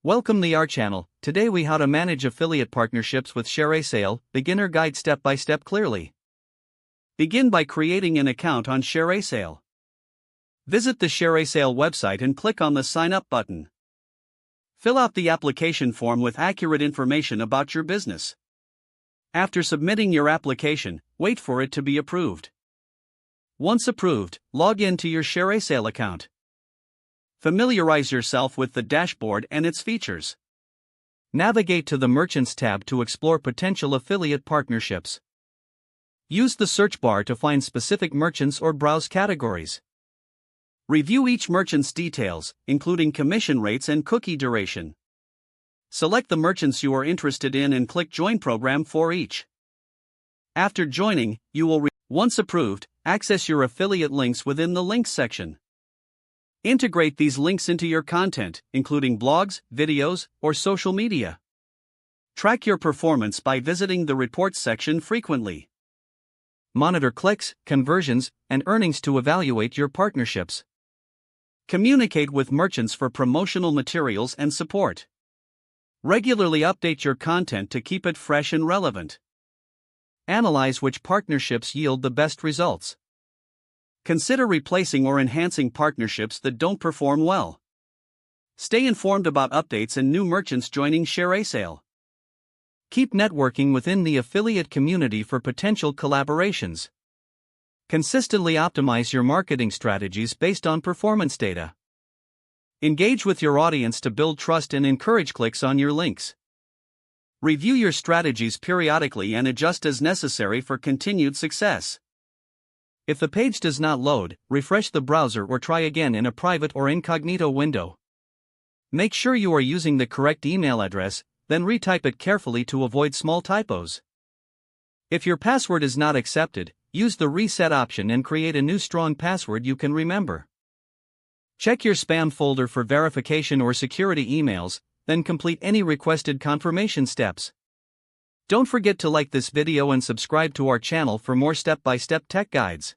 Welcome to our channel. Today we how to manage affiliate partnerships with ShareASale, beginner guide step by step clearly. Begin by creating an account on ShareASale. Visit the ShareASale website and click on the sign up button. Fill out the application form with accurate information about your business. After submitting your application, wait for it to be approved. Once approved, log in to your ShareASale account. Familiarize yourself with the dashboard and its features. Navigate to the Merchants tab to explore potential affiliate partnerships. Use the search bar to find specific merchants or browse categories. Review each merchant's details, including commission rates and cookie duration. Select the merchants you are interested in and click Join Program for each. After joining, you will once approved, access your affiliate links within the Links section. Integrate these links into your content, including blogs, videos, or social media. Track your performance by visiting the Reports section frequently. Monitor clicks, conversions, and earnings to evaluate your partnerships. Communicate with merchants for promotional materials and support. Regularly update your content to keep it fresh and relevant. Analyze which partnerships yield the best results. Consider replacing or enhancing partnerships that don't perform well. Stay informed about updates and new merchants joining ShareASale. Keep networking within the affiliate community for potential collaborations. Consistently optimize your marketing strategies based on performance data. Engage with your audience to build trust and encourage clicks on your links. Review your strategies periodically and adjust as necessary for continued success. If the page does not load, refresh the browser or try again in a private or incognito window. Make sure you are using the correct email address, then retype it carefully to avoid small typos. If your password is not accepted, use the reset option and create a new strong password you can remember. Check your spam folder for verification or security emails, then complete any requested confirmation steps. Don't forget to like this video and subscribe to our channel for more step-by-step tech guides.